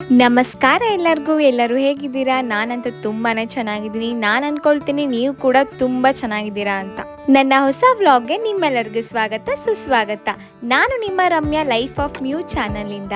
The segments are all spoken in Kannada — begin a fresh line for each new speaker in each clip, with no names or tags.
ನಮಸ್ಕಾರ ಎಲ್ಲರಿಗೂ. ಎಲ್ಲರೂ ಹೇಗಿದ್ದೀರಾ? ನಾನಂತೂ ತುಂಬಾ ಚೆನ್ನಾಗಿದ್ದೀನಿ. ನಾನು ಅಂದ್ಕೊಳ್ತೀನಿ ನೀವು ಕೂಡ ತುಂಬ ಚೆನ್ನಾಗಿದ್ದೀರಾ ಅಂತ. ನನ್ನ ಹೊಸ ವ್ಲಾಗ್ಗೆ ನಿಮ್ಮೆಲ್ಲರಿಗೂ ಸ್ವಾಗತ ಸುಸ್ವಾಗತ. ನಾನು ನಿಮ್ಮ ರಮ್ಯಾ ಲೈಫ್ ಆಫ್ ಮ್ಯೂ ಚಾನಲಿಂದ.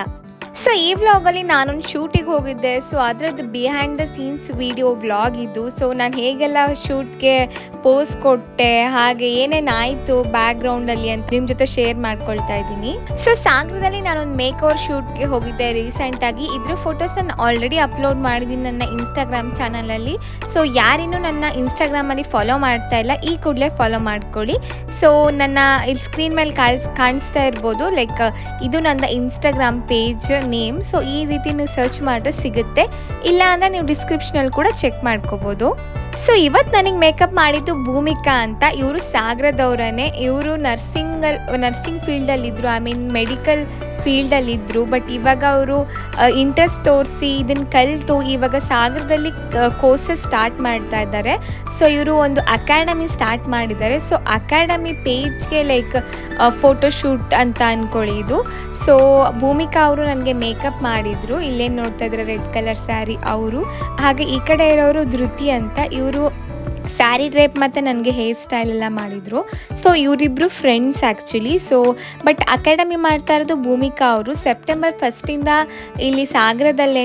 ಸೊ ಈ ವ್ಲಾಗಲ್ಲಿ ನಾನೊಂದು ಶೂಟಿಗೆ ಹೋಗಿದ್ದೆ. ಸೊ ಅದರದ್ದು behind the scenes video vlog ಇದು. ಸೊ ನಾನು ಹೇಗೆಲ್ಲ ಶೂಟ್ಗೆ ಪೋಸ್ ಕೊಟ್ಟೆ, ಹಾಗೆ ಏನೇನಾಯಿತು ಬ್ಯಾಕ್ಗ್ರೌಂಡಲ್ಲಿ ಅಂತ ನಿಮ್ಮ ಜೊತೆ ಶೇರ್ ಮಾಡ್ಕೊಳ್ತಾ ಇದ್ದೀನಿ. ಸೊ ಸಾಗರದಲ್ಲಿ ನಾನೊಂದು ಮೇಕ್ ಓವರ್ ಶೂಟ್ಗೆ ಹೋಗಿದ್ದೆ ರೀಸೆಂಟಾಗಿ. ಇದ್ರ ಫೋಟೋಸ್ ನಾನು ಆಲ್ರೆಡಿ ಅಪ್ಲೋಡ್ ಮಾಡಿದ್ದೀನಿ ನನ್ನ ಇನ್ಸ್ಟಾಗ್ರಾಮ್ ಚಾನಲಲ್ಲಿ. ಸೊ ಯಾರಿನ್ನೂ ನನ್ನ ಇನ್ಸ್ಟಾಗ್ರಾಮಲ್ಲಿ ಫಾಲೋ ಮಾಡ್ತಾ ಇಲ್ಲ, ಈ ಕೂಡಲೇ ಫಾಲೋ ಮಾಡ್ಕೊಳ್ಳಿ. ಸೊ ನನ್ನ ಇಲ್ಲಿ ಸ್ಕ್ರೀನ್ ಮೇಲೆ ಕಾಣಿಸ್ತಾ ಇರ್ಬೋದು, ಲೈಕ್ ಇದು ನನ್ನ ಇನ್ಸ್ಟಾಗ್ರಾಮ್ ಪೇಜ್ ನೇಮ್. ಸೊ ಈ ರೀತಿ ನೀವು ಸರ್ಚ್ ಮಾಡಿದ್ರೆ ಸಿಗುತ್ತೆ, ಇಲ್ಲ ಅಂದರೆ ನೀವು ಡಿಸ್ಕ್ರಿಪ್ಷನಲ್ಲಿ ಕೂಡ ಚೆಕ್ ಮಾಡ್ಕೋಬೋದು. ಸೊ ಇವತ್ತು ನನಗೆ ಮೇಕಪ್ ಮಾಡಿದ್ದು ಭೂಮಿಕಾ ಅಂತ. ಇವರು ಸಾಗರದವರೇ. ಇವರು ನರ್ಸಿಂಗ್ ಫೀಲ್ಡಲ್ಲಿದ್ದರು, ಐ ಮೀನ್ ಮೆಡಿಕಲ್ ಫೀಲ್ಡಲ್ಲಿದ್ದರು. ಬಟ್ ಇವಾಗ ಅವರು ಇಂಟ್ರೆಸ್ಟ್ ತೋರಿಸಿ ಇದನ್ನು ಕಲಿತು ಇವಾಗ ಸಾಗರದಲ್ಲಿ ಕೋರ್ಸಸ್ ಸ್ಟಾರ್ಟ್ ಮಾಡ್ತಾ ಇದ್ದಾರೆ. ಸೊ ಇವರು ಒಂದು ಅಕಾಡೆಮಿ ಸ್ಟಾರ್ಟ್ ಮಾಡಿದ್ದಾರೆ. ಸೊ ಅಕಾಡೆಮಿ ಪೇಜ್ಗೆ ಲೈಕ್ ಫೋಟೋಶೂಟ್ ಅಂತ ಅಂದ್ಕೊಳ್ಳಿ ಇದು. ಸೊ ಭೂಮಿಕಾ ಅವರು ನನಗೆ ಮೇಕಪ್ ಮಾಡಿದರು. ಇಲ್ಲೇನು ನೋಡ್ತಾ ಇದ್ದಾರೆ ರೆಡ್ ಕಲರ್ ಸ್ಯಾರಿ ಅವರು. ಹಾಗೆ ಈ ಕಡೆ ಇರೋರು ಧೃತಿ ಅಂತ, ಇವರು ಸ್ಯಾರಿ ಡ್ರೇಪ್ ಮತ್ತು ನನಗೆ ಹೇರ್ ಸ್ಟೈಲ್ ಎಲ್ಲ ಮಾಡಿದರು. ಸೊ ಇವರಿಬ್ಬರು friends actually. So but academy ಮಾಡ್ತಾ ಇರೋದು ಭೂಮಿಕಾ ಅವರು. ಸೆಪ್ಟೆಂಬರ್ 1 ಇಲ್ಲಿ ಸಾಗರದಲ್ಲೇ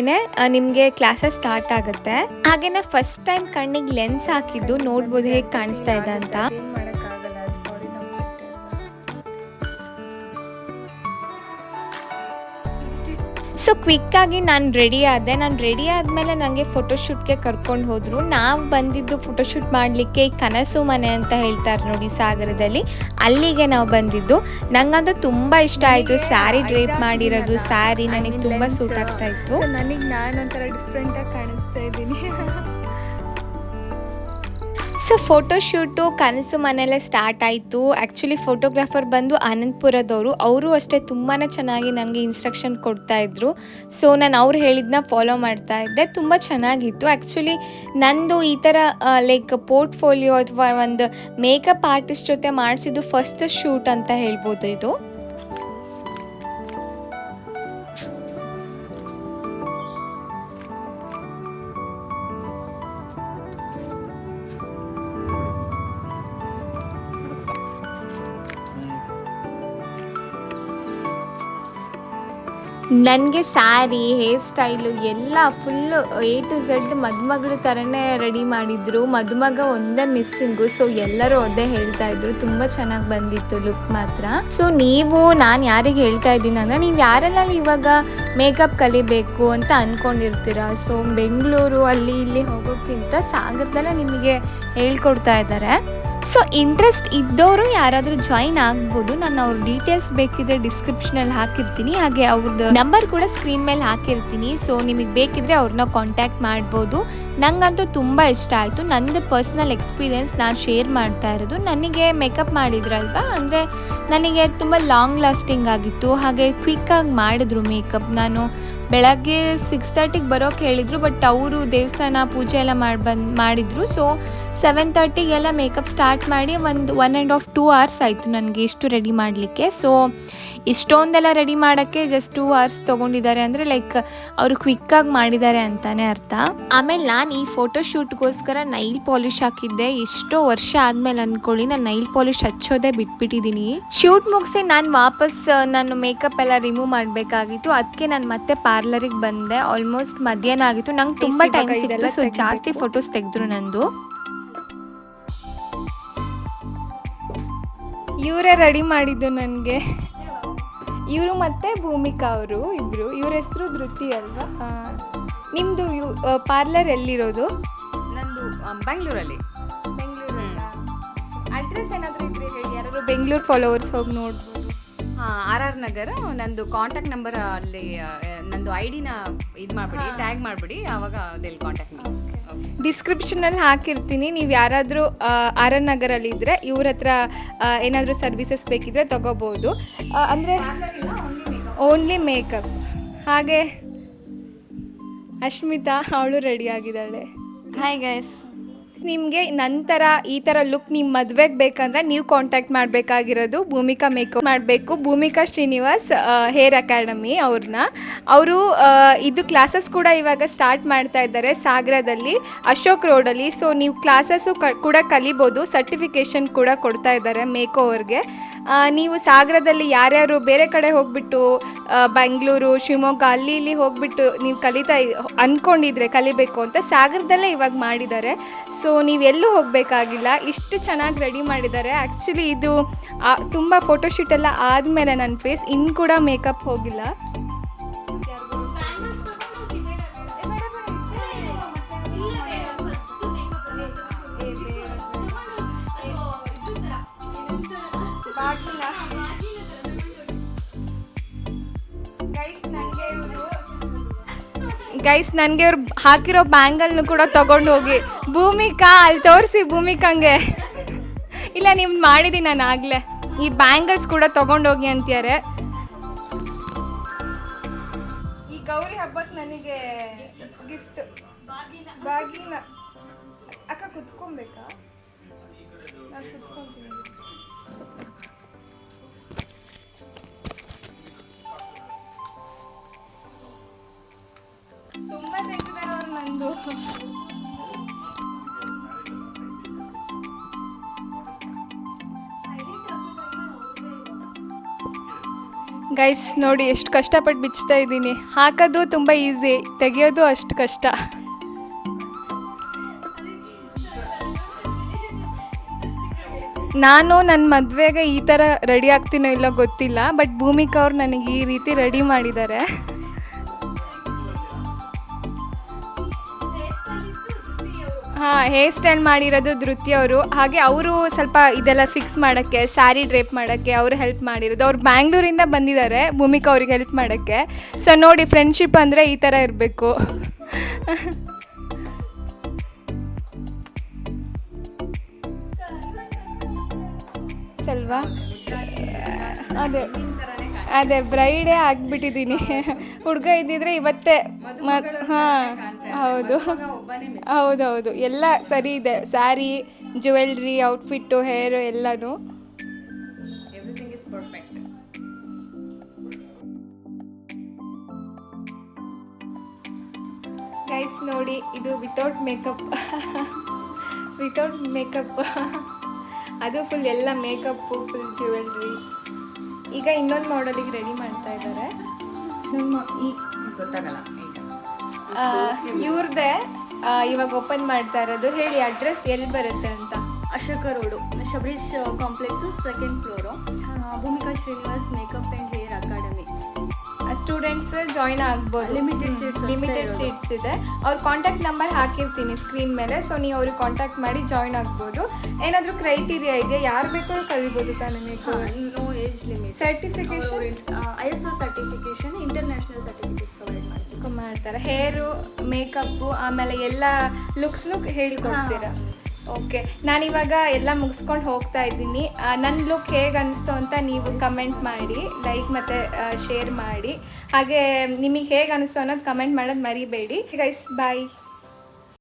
ನಿಮಗೆ ಕ್ಲಾಸಸ್ ಸ್ಟಾರ್ಟ್ ಆಗುತ್ತೆ. ಹಾಗೆ ನಾ ಫಸ್ಟ್ ಟೈಮ್ ಕಣ್ಣಿಗೆ ಲೆನ್ಸ್ ಹಾಕಿದ್ದು, ನೋಡ್ಬೋದು ಹೇಗೆ ಕಾಣಿಸ್ತಾ ಇದೆ ಅಂತ. ಸೊ ಕ್ವಿಕ್ಕಾಗಿ ನಾನು ರೆಡಿ ಆದೆ. ನಾನು ರೆಡಿ ಆದಮೇಲೆ ನನಗೆ ಫೋಟೋಶೂಟ್ಗೆ ಕರ್ಕೊಂಡು ಹೋದರು. ನಾವು ಬಂದಿದ್ದು ಫೋಟೋಶೂಟ್ ಮಾಡಲಿಕ್ಕೆ ಈ ಕನಸು ಮನೆ ಅಂತ ಹೇಳ್ತಾರೆ ನೋಡಿ ಸಾಗರದಲ್ಲಿ, ಅಲ್ಲಿಗೆ ನಾವು ಬಂದಿದ್ದು. ನನಗಂತೂ ತುಂಬ ಇಷ್ಟ ಆಯಿತು ಸ್ಯಾರಿ ಡ್ರೇಪ್ ಮಾಡಿರೋದು. ಸ್ಯಾರಿ ನನಗೆ ತುಂಬ ಸೂಟ್ ಆಗ್ತಾ ಇತ್ತು.
ನನಗೆ ನಾನೊಂಥರ ಡಿಫ್ರೆಂಟಾಗಿ ಕಾಣಿಸ್ತಾ ಇದ್ದೀನಿ.
ಸೊ ಫೋಟೋಶೂಟು ಕನಸು ಮನೆಯಲ್ಲೇ ಸ್ಟಾರ್ಟ್ ಆಯಿತು. ಆ್ಯಕ್ಚುಲಿ ಫೋಟೋಗ್ರಾಫರ್ ಬಂದು ಅನಂತಪುರದವರು. ಅವರು ಅಷ್ಟೇ ತುಂಬಾ ಚೆನ್ನಾಗಿ ನನಗೆ ಇನ್ಸ್ಟ್ರಕ್ಷನ್ ಕೊಡ್ತಾಯಿದ್ರು. ಸೊ ನಾನು ಅವ್ರು ಹೇಳಿದ್ದನ್ನ ಫಾಲೋ ಮಾಡ್ತಾ ಇದ್ದೆ. ತುಂಬ ಚೆನ್ನಾಗಿತ್ತು. ಆ್ಯಕ್ಚುಲಿ ನಂದು ಈ ಥರ ಲೈಕ್ ಪೋರ್ಟ್ಫೋಲಿಯೋ ಅಥವಾ ಒಂದು ಮೇಕಪ್ ಆರ್ಟಿಸ್ಟ್ ಜೊತೆ ಮಾಡಿಸಿದ್ದು ಫಸ್ಟ್ ಶೂಟ್ ಅಂತ ಹೇಳ್ಬೋದು ಇದು. ನನಗೆ ಸ್ಯಾರಿ, ಹೇರ್ ಸ್ಟೈಲು ಎಲ್ಲ ಫುಲ್ಲು A to Z ಮದುಮಗಳ ಥರನೇ ರೆಡಿ ಮಾಡಿದ್ರು. ಮದುಮಗ ಒಂದೇ ಮಿಸ್ಸಿಂಗು. ಸೊ ಎಲ್ಲರೂ ಅದೇ ಹೇಳ್ತಾ ಇದ್ರು, ತುಂಬ ಚೆನ್ನಾಗಿ ಬಂದಿತ್ತು ಲುಕ್ ಮಾತ್ರ. ಸೊ ನಾನು ಯಾರಿಗೆ ಹೇಳ್ತಾ ಇದ್ದೀನಿ ಅಂದರೆ, ನೀವು ಯಾರೆಲ್ಲ ಇವಾಗ ಮೇಕಪ್ ಕಲಿಬೇಕು ಅಂತ ಅಂದ್ಕೊಂಡಿರ್ತೀರ, ಸೊ ಬೆಂಗಳೂರು ಅಲ್ಲಿ ಇಲ್ಲಿ ಹೋಗೋಕ್ಕಿಂತ ಸಾಗರದಲ್ಲೇ ನಿಮಗೆ ಹೇಳ್ಕೊಡ್ತಾ ಇದ್ದಾರೆ. ಸೊ ಇಂಟ್ರೆಸ್ಟ್ ಇದ್ದವರು ಯಾರಾದರೂ ಜಾಯಿನ್ ಆಗ್ಬೋದು. ನಾನು ಅವ್ರ ಡೀಟೇಲ್ಸ್ ಬೇಕಿದ್ರೆ ಡಿಸ್ಕ್ರಿಪ್ಷನಲ್ಲಿ ಹಾಕಿರ್ತೀನಿ, ಹಾಗೆ ಅವ್ರದ್ದು ನಂಬರ್ ಕೂಡ ಸ್ಕ್ರೀನ್ ಮೇಲೆ ಹಾಕಿರ್ತೀನಿ. ಸೊ ನಿಮಗೆ ಬೇಕಿದ್ರೆ ಅವ್ರನ್ನ ಕಾಂಟ್ಯಾಕ್ಟ್ ಮಾಡ್ಬೋದು. ನನಗಂತೂ ತುಂಬ ಇಷ್ಟ ಆಯಿತು. ನಂದು ಪರ್ಸ್ನಲ್ ಎಕ್ಸ್ಪೀರಿಯೆನ್ಸ್ ನಾನು ಶೇರ್ ಮಾಡ್ತಾ ಇರೋದು. ನನಗೆ ಮೇಕಪ್ ಮಾಡಿದ್ರಲ್ವ, ಅಂದರೆ ನನಗೆ ತುಂಬ ಲಾಂಗ್ ಲಾಸ್ಟಿಂಗ್ ಆಗಿತ್ತು. ಹಾಗೆ ಕ್ವಿಕ್ಕಾಗಿ ಮಾಡಿದ್ರು ಮೇಕಪ್. ನಾನು ಬೆಳಗ್ಗೆ 6:30ಗೆ ಬರೋಕ್ಕೆ ಹೇಳಿದರು, ಬಟ್ ಅವರು ದೇವಸ್ಥಾನ ಪೂಜೆ ಎಲ್ಲ ಮಾಡಿದರು. ಸೊ 7:30ಗೆಲ್ಲ ಮೇಕಪ್ ಸ್ಟಾರ್ಟ್ ಮಾಡಿ 1.5 2 hours ಆಯಿತು ನನಗೆ ಇಷ್ಟು ರೆಡಿ ಮಾಡಲಿಕ್ಕೆ. ಸೊ ಇಷ್ಟೊಂದೆಲ್ಲ ರೆಡಿ ಮಾಡೋಕ್ಕೆ ಜಸ್ಟ್ 2 hours ತೊಗೊಂಡಿದ್ದಾರೆ ಅಂದರೆ ಲೈಕ್ ಅವರು ಕ್ವಿಕ್ಕಾಗಿ ಮಾಡಿದ್ದಾರೆ ಅಂತಲೇ ಅರ್ಥ. ಆಮೇಲೆ ನಾನು ಈ ಫೋಟೋಶೂಟ್ಗೋಸ್ಕರ ನೈಲ್ ಪಾಲಿಶ್ ಹಾಕಿದ್ದೆ. ಎಷ್ಟೋ ವರ್ಷ ಆದಮೇಲೆ ಅಂದ್ಕೊಳ್ಳಿ, ನಾನು ನೈಲ್ ಪಾಲಿಶ್ ಹಚ್ಚೋದೇ ಬಿಟ್ಬಿಟ್ಟಿದ್ದೀನಿ. ಶೂಟ್ ಮುಗಿಸಿ ನಾನು ಮೇಕಪ್ ಎಲ್ಲ ರಿಮೂವ್ ಮಾಡಬೇಕಾಗಿತ್ತು. ಅದಕ್ಕೆ ನಾನು ಮತ್ತೆ ಪಾರ್ಲರಿಗೆ ಬಂದೆ. ಆಲ್ಮೋಸ್ಟ್ ಮಧ್ಯಾಹ್ನ ಆಗಿತ್ತು. ನಂಗೆ ತುಂಬ ಟೈಮ್ ಸಿಕ್ತು. ಸೊ ಜಾಸ್ತಿ ಫೋಟೋಸ್ ತೆಗೆದ್ರು ನಂದು.
ಇವರೇ ರೆಡಿ ಮಾಡಿದ್ದು ನನಗೆ. ಇವರು ಮತ್ತು ಭೂಮಿಕಾ ಅವರು ಇಬ್ಬರು. ಇವ್ರ ಹೆಸರು ಧೃತಿ ಅಲ್ವಾ? ನಿಮ್ಮದು ಪಾರ್ಲರ್ ಎಲ್ಲಿರೋದು?
ನಂದು ಬೆಂಗಳೂರಲ್ಲಿ.
ಅಡ್ರೆಸ್ ಏನಾದರೂ ಇದ್ರೆ ಹೇಳಿ, ಯಾರು ಬೆಂಗಳೂರು ಫಾಲೋವರ್ಸ್ ಹೋಗಿ ನೋಡ್ಬೋದು.
RR ನಗರ. ನಂದು ಕಾಂಟ್ಯಾಕ್ಟ್ ನಂಬರ್ ಅಲ್ಲಿ ನಂದು ID-ನ ಇದು ಮಾಡಿಬಿಡಿ, ಟ್ಯಾಗ್ ಮಾಡಿಬಿಡಿ, ಆವಾಗ ಅದೆಲ್ಲಿ ಕಾಂಟ್ಯಾಕ್ಟ್ ಮಾಡಿ.
ಡಿಸ್ಕ್ರಿಪ್ಷನಲ್ಲಿ ಹಾಕಿರ್ತೀನಿ. ನೀವು ಯಾರಾದರೂ RR ನಗರಲ್ಲಿ ಇದ್ದರೆ ಇವ್ರ ಹತ್ರ ಏನಾದರೂ ಸರ್ವಿಸಸ್ ಬೇಕಿದ್ರೆ ತೊಗೋಬೋದು. ಅಂದರೆ ಓನ್ಲಿ ಮೇಕಪ್. ಹಾಗೆ ಅಶ್ಮಿತಾ, ಅವಳು ರೆಡಿ ಆಗಿದ್ದಾಳೆ.
ಹಾಯ್ ಗೈಸ್,
ನಿಮಗೆ ನಂತರ ಈ ಥರ ಲುಕ್ ನಿಮ್ಮ ಮದುವೆಗೆ ಬೇಕಂದ್ರೆ ನೀವು ಕಾಂಟ್ಯಾಕ್ಟ್ ಮಾಡಬೇಕಾಗಿರೋದು ಭೂಮಿಕಾ ಮೇಕಪ್ ಮಾಡಬೇಕು. ಭೂಮಿಕಾ ಶ್ರೀನಿವಾಸ್ ಹೇರ್ ಅಕಾಡೆಮಿ ಅವ್ರನ್ನ. ಅವರು ಇದು ಕ್ಲಾಸಸ್ ಕೂಡ ಇವಾಗ ಸ್ಟಾರ್ಟ್ ಮಾಡ್ತಾ ಇದ್ದಾರೆ ಸಾಗರದಲ್ಲಿ, ಅಶೋಕ್ ರೋಡಲ್ಲಿ. ಸೊ ನೀವು ಕ್ಲಾಸಸ್ಸು ಕೂಡ ಕಲಿಬೋದು, ಸರ್ಟಿಫಿಕೇಷನ್ ಕೂಡ ಕೊಡ್ತಾ ಇದ್ದಾರೆ ಮೇಕ್ ಓವರ್ಗೆ. ನೀವು ಸಾಗರದಲ್ಲಿ ಯಾರ್ಯಾರು ಬೇರೆ ಕಡೆ ಹೋಗ್ಬಿಟ್ಟು ಬೆಂಗಳೂರು, ಶಿವಮೊಗ್ಗ ಅಲ್ಲಿ ಇಲ್ಲಿ ಹೋಗ್ಬಿಟ್ಟು ನೀವು ಅಂದ್ಕೊಂಡಿದ್ರೆ ಕಲಿಬೇಕು ಅಂತ, ಸಾಗರದಲ್ಲೇ ಇವಾಗ ಮಾಡಿದ್ದಾರೆ. ಸೊ ನೀವೆಲ್ಲೂ ಹೋಗಬೇಕಾಗಿಲ್ಲ, ಇಷ್ಟು ಚೆನ್ನಾಗಿ ರೆಡಿ ಮಾಡಿದ್ದಾರೆ. ಆ್ಯಕ್ಚುಲಿ ಇದು ತುಂಬ ಫೋಟೋಶೂಟ್ ಎಲ್ಲ ಆದಮೇಲೆ ನನ್ನ ಫೇಸ್ ಇನ್ನು ಕೂಡ ಮೇಕಪ್ ಹೋಗಿಲ್ಲ. ಗೈಸ್ ನನಗೆ ಅವ್ರು ಹಾಕಿರೋ ಬ್ಯಾಂಗಲ್ನು ಕೂಡ ತೊಗೊಂಡು ಹೋಗಿ. ಭೂಮಿಕಾ ಅಲ್ಲಿ ತೋರಿಸಿ ಭೂಮಿಕಾಂಗೆ. ಇಲ್ಲ ನಿಮ್ದು ಮಾಡಿದ್ದೀನಿ ನಾನು ಆಗಲೇ. ಈ ಬ್ಯಾಂಗಲ್ಸ್ ಕೂಡ ತೊಗೊಂಡೋಗಿ ಅಂತಾರೆ. ಈ ಗೌರಿ ಹಬ್ಬಕ್ಕೆ ನನಗೆ ಗಿಫ್ಟ್ ಬಾಗಿನ. ಅಕ್ಕ ಕುತ್ಕೊಬೇಕಾ? ನಾನು ಕುತ್ಕೊತೀನಿ. ತುಂಬ ತೆಗೆದಾರೆ ಅವ್ರು ನಂದು. ಗೈಸ್ ನೋಡಿ ಎಷ್ಟು ಕಷ್ಟಪಟ್ಟು ಬಿಚ್ತಾ ಇದ್ದೀನಿ. ಹಾಕೋದು ತುಂಬ ಈಸಿ, ತೆಗೆಯೋದು ಅಷ್ಟು ಕಷ್ಟ. ನಾನು ನನ್ನ ಮದುವೆಗೆ ಈ ಥರ ರೆಡಿ ಆಗ್ತೀನೋ ಇಲ್ಲೋ ಗೊತ್ತಿಲ್ಲ, ಬಟ್ ಭೂಮಿಕಾ ಅವ್ರು ನನಗೆ ಈ ರೀತಿ ರೆಡಿ ಮಾಡಿದ್ದಾರೆ. ಹಾಂ, ಹೇರ್ ಸ್ಟೈಲ್ ಮಾಡಿರೋದು ಧೃತಿ ಅವರು. ಹಾಗೆ ಅವರು ಸ್ವಲ್ಪ ಇದೆಲ್ಲ ಫಿಕ್ಸ್ ಮಾಡೋಕ್ಕೆ, ಸ್ಯಾರಿ ಡ್ರೇಪ್ ಮಾಡೋಕ್ಕೆ ಅವರು ಹೆಲ್ಪ್ ಮಾಡಿರೋದು. ಅವ್ರು ಬ್ಯಾಂಗ್ಳೂರಿಂದ ಬಂದಿದ್ದಾರೆ ಭೂಮಿಕಾ ಅವ್ರಿಗೆ ಹೆಲ್ಪ್ ಮಾಡೋಕ್ಕೆ. ಸೊ ನೋಡಿ, ಫ್ರೆಂಡ್ಶಿಪ್ ಅಂದರೆ ಈ ಥರ ಇರಬೇಕು. ಸಲ್ವಾ ಅದೇ ಬ್ರೈಡೇ ಆಗಿಬಿಟ್ಟಿದ್ದೀನಿ. ಹುಡುಗ ಇದ್ದಿದ್ರೆ ಇವತ್ತೇ. ಹಾಂ ಹೌದೌದು, ಎಲ್ಲ ಸರಿ ಇದೆ. ಸ್ಯಾರಿ, ಜ್ಯುವೆಲ್ರಿ, ಔಟ್ಫಿಟ್ಟು, ಹೇರು ಎಲ್ಲನೂ. ಗೈಸ್ ನೋಡಿ, ಇದು ವಿತೌಟ್ ಮೇಕಪ್. ಅದು ಫುಲ್ ಎಲ್ಲ ಮೇಕಪ್ಪು, ಫುಲ್ ಜ್ಯುವೆಲ್ರಿ. ಈಗ ಇನ್ನೊಂದು ಮಾಡಲಿಗೆ ರೆಡಿ ಮಾಡ್ತಾ ಇದ್ದಾರೆ. ಇವ್ರದ್ದೇ ಇವಾಗ ಓಪನ್ ಮಾಡ್ತಾ ಇರೋದು. ಹೇಳಿ ಅಡ್ರೆಸ್ ಎಲ್ಲಿ ಬರುತ್ತೆ ಅಂತ.
Ashoka road, Shabarish complex, 2nd floor, Bhumika Srinivas makeup and hair academy.
Students join ಆಗ್ಬೋದು. ಲಿಮಿಟೆಡ್ ಸೀಟ್ಸ್ ಇದೆ. ಅವ್ರ ಕಾಂಟ್ಯಾಕ್ಟ್ ನಂಬರ್ ಹಾಕಿರ್ತೀನಿ ಸ್ಕ್ರೀನ್ ಮೇಲೆ. ಸೊ ನೀವು ಅವ್ರಿಗೆ ಕಾಂಟ್ಯಾಕ್ಟ್ ಮಾಡಿ ಜಾಯ್ನ್ ಆಗ್ಬೋದು. ಏನಾದರೂ ಕ್ರೈಟೀರಿಯಾ ಇದೆಯಾ? ಯಾರು ಬೇಕಾದ್ರೂ ಕಲಿಬೋದು ತಾನೇ makeup?
No age limit.
Certification
ISO certification, international certificate
ಮಾಡ್ತಾರೆ. ಹೇರು, ಮೇಕಪ್ಪು, ಆಮೇಲೆ ಎಲ್ಲ ಲುಕ್ಸ್ನು ಹೇಳಿಕೊಡ್ತೀರಾ? ಓಕೆ, ನಾನಿವಾಗ ಎಲ್ಲ ಮುಗಿಸ್ಕೊಂಡು ಹೋಗ್ತಾ ಇದ್ದೀನಿ. ನನ್ನ ಲುಕ್ ಹೇಗೆ ಅನಿಸ್ತು ಅಂತ ನೀವು ಕಮೆಂಟ್ ಮಾಡಿ, ಲೈಕ್ ಮತ್ತು ಶೇರ್ ಮಾಡಿ. ಹಾಗೆ ನಿಮಗೆ ಹೇಗೆ ಅನಿಸ್ತು ಅನ್ನೋದು ಕಮೆಂಟ್ ಮಾಡೋದು ಮರಿಬೇಡಿ. ಗೈಸ್ ಬಾಯ್.